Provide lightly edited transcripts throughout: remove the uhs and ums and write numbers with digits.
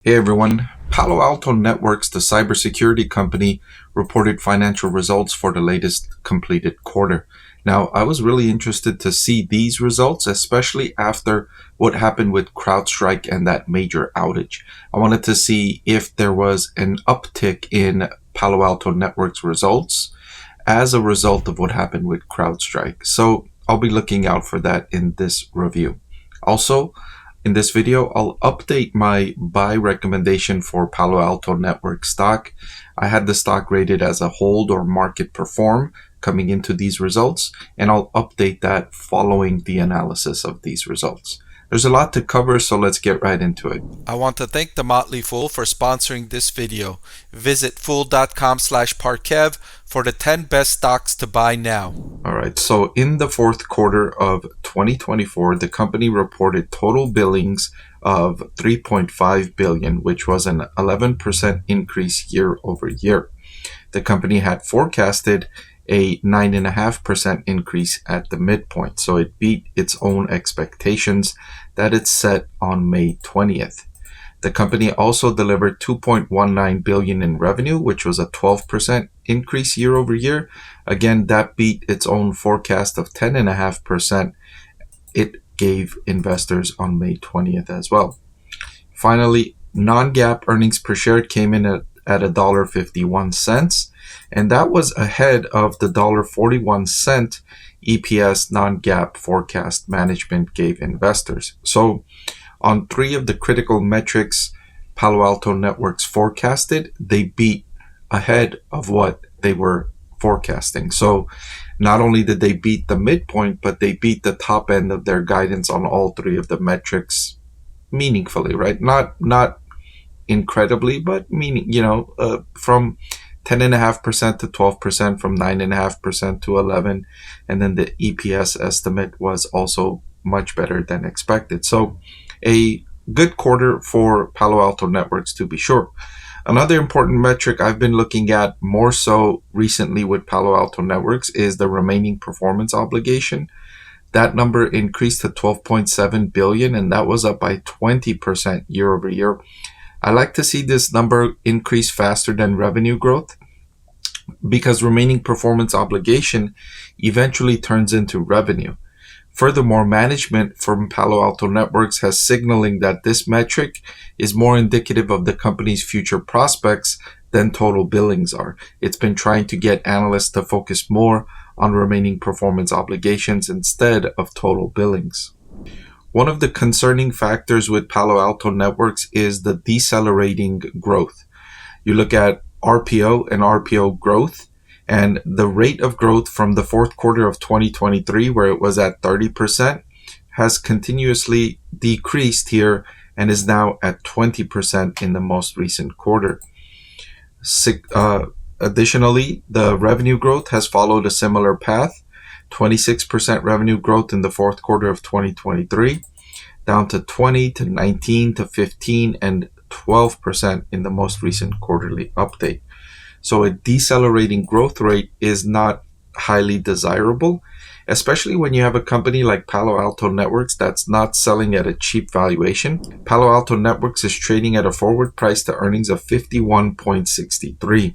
Hey everyone, Palo Alto Networks, the cybersecurity company, reported financial results for the latest completed quarter. Now, I was really interested to see these results, especially after what happened with CrowdStrike and that major outage. I wanted to see if there was an uptick in Palo Alto Networks results as a result of what happened with CrowdStrike. So I'll be looking out for that in this review. Also, in this video, I'll update my buy recommendation for Palo Alto Network stock. I had the stock rated as a hold or market perform coming into these results, and I'll update that following the analysis of these results. There's a lot to cover, so let's get right into it. I want to thank the Motley Fool for sponsoring this video. Visit fool.com/Parkev for the 10 best stocks to buy now. All right, so in the fourth quarter of 2024, the company reported total billings of $3.5 billion, which was an 11% increase year over year. The company had forecasted a 9.5% increase at the midpoint, so it beat its own expectations that it set on May 20th. The company also delivered $2.19 billion in revenue, which was a 12% increase year over year. Again, that beat its own forecast of 10.5% it gave investors on May 20th as well. Finally, non-GAAP earnings per share came in at $1.51, and that was ahead of the $1.41 EPS non-GAAP forecast management gave investors. So on three of the critical metrics Palo Alto Networks forecasted, they beat ahead of what they were forecasting. So not only did they beat the midpoint, but they beat the top end of their guidance on all three of the metrics meaningfully, right? Not incredibly, but from 10.5% to 12%, from 9.5% to 11%, and then the EPS estimate was also much better than expected. So a good quarter for Palo Alto Networks, to be sure. Another important metric I've been looking at more so recently with Palo Alto Networks is the remaining performance obligation. That number increased to $12.7 billion, and that was up by 20% year over year. I like to see this number increase faster than revenue growth because remaining performance obligation eventually turns into revenue. Furthermore, management from Palo Alto Networks has signaling that this metric is more indicative of the company's future prospects than total billings are. It's been trying to get analysts to focus more on remaining performance obligations instead of total billings. One of the concerning factors with Palo Alto Networks is the decelerating growth. You look at RPO and RPO growth, and the rate of growth from the fourth quarter of 2023, where it was at 30%, has continuously decreased here and is now at 20% in the most recent quarter. Additionally, the revenue growth has followed a similar path. 26% revenue growth in the fourth quarter of 2023, down to 20 to 19 to 15 and 12% in the most recent quarterly update. So a decelerating growth rate is not highly desirable, especially when you have a company like Palo Alto Networks that's not selling at a cheap valuation. Palo Alto Networks is trading at a forward price to earnings of 51.63.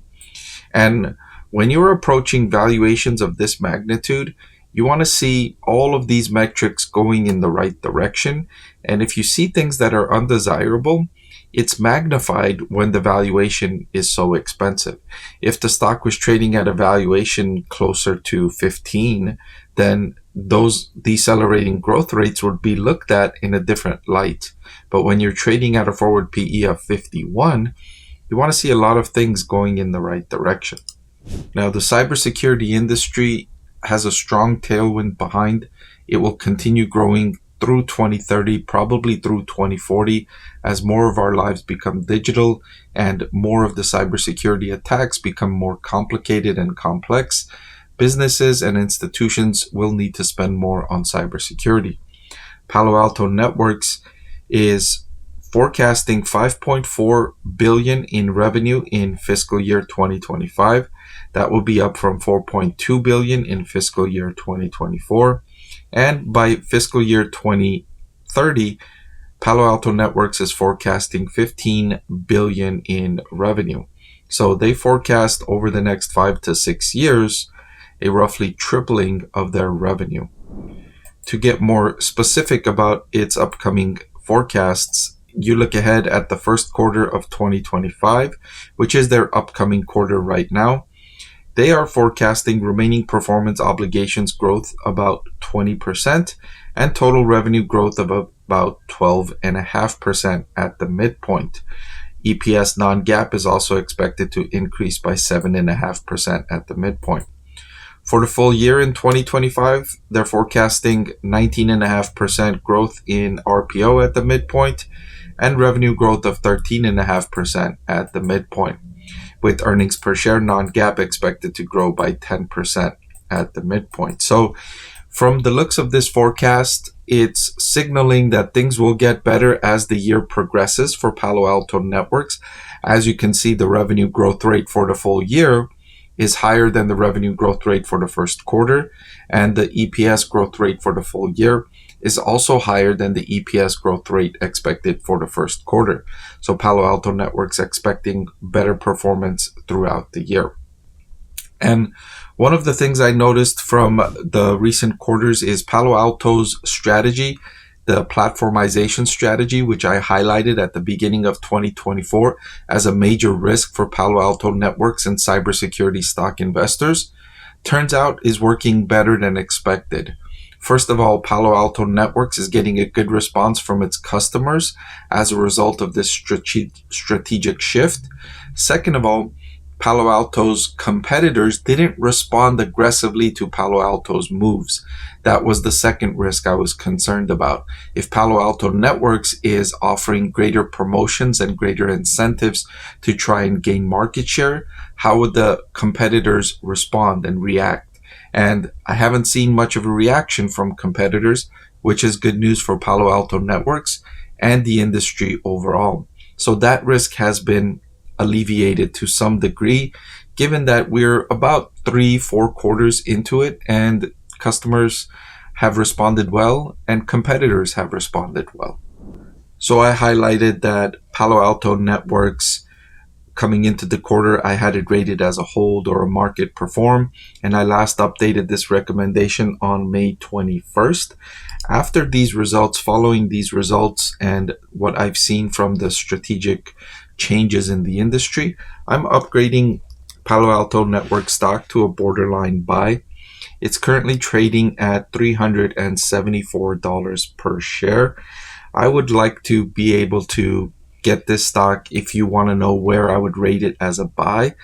And when you're approaching valuations of this magnitude, you want to see all of these metrics going in the right direction. And if you see things that are undesirable, it's magnified when the valuation is so expensive. If the stock was trading at a valuation closer to 15, then those decelerating growth rates would be looked at in a different light. But when you're trading at a forward PE of 51, you want to see a lot of things going in the right direction. Now, the cybersecurity industry has a strong tailwind behind. It will continue growing through 2030, probably through 2040, as more of our lives become digital and more of the cybersecurity attacks become more complicated and complex. Businesses and institutions will need to spend more on cybersecurity. Palo Alto Networks is forecasting $5.4 billion in revenue in fiscal year 2025. That will be up from $4.2 billion in fiscal year 2024. And by fiscal year 2030, Palo Alto Networks is forecasting 15 billion in revenue. So they forecast over the next 5 to 6 years a roughly tripling of their revenue. To get more specific about its upcoming forecasts, you look ahead at the first quarter of 2025, which is their upcoming quarter right now. They are forecasting remaining performance obligations growth about 20% and total revenue growth of about 12.5% at the midpoint. EPS non-GAAP is also expected to increase by 7.5% at the midpoint. For the full year in 2025, they're forecasting 19.5% growth in RPO at the midpoint and revenue growth of 13.5% at the midpoint, with earnings per share non-GAAP expected to grow by 10% at the midpoint. So from the looks of this forecast, it's signaling that things will get better as the year progresses for Palo Alto Networks. As you can see, the revenue growth rate for the full year is higher than the revenue growth rate for the first quarter, and the EPS growth rate for the full year is also higher than the EPS growth rate expected for the first quarter. So Palo Alto Networks expecting better performance throughout the year. And one of the things I noticed from the recent quarters is Palo Alto's strategy, the platformization strategy, which I highlighted at the beginning of 2024 as a major risk for Palo Alto Networks and cybersecurity stock investors, turns out is working better than expected. First of all, Palo Alto Networks is getting a good response from its customers as a result of this strategic shift. Second of all, Palo Alto's competitors didn't respond aggressively to Palo Alto's moves. That was the second risk I was concerned about. If Palo Alto Networks is offering greater promotions and greater incentives to try and gain market share, how would the competitors respond and react? And I haven't seen much of a reaction from competitors, which is good news for Palo Alto Networks and the industry overall. So that risk has been alleviated to some degree, given that we're about 3-4 quarters into it and customers have responded well and competitors have responded well. So I highlighted that Palo Alto Networks coming into the quarter, I had it rated as a hold or a market perform, and I last updated this recommendation on May 21st. After these results, following these results and what I've seen from the strategic changes in the industry, I'm upgrading Palo Alto Network stock to a borderline buy. It's currently trading at $374 per share. I would like to be able to get this stock. If you want to know where I would rate it as a buy,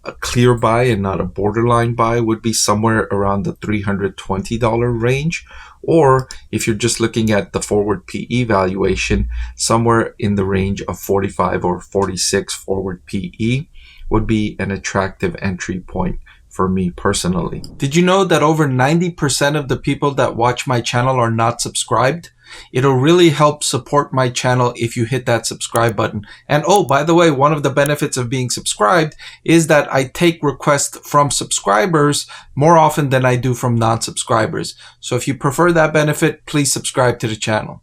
a clear buy and not a borderline buy would be somewhere around the $320 range. Or if you're just looking at the forward PE valuation, somewhere in the range of 45 or 46 forward PE would be an attractive entry point for me personally. Did you know that over 90% of the people that watch my channel are not subscribed? It'll really help support my channel if you hit that subscribe button. And oh, by the way, one of the benefits of being subscribed is that I take requests from subscribers more often than I do from non-subscribers. So if you prefer that benefit, please subscribe to the channel.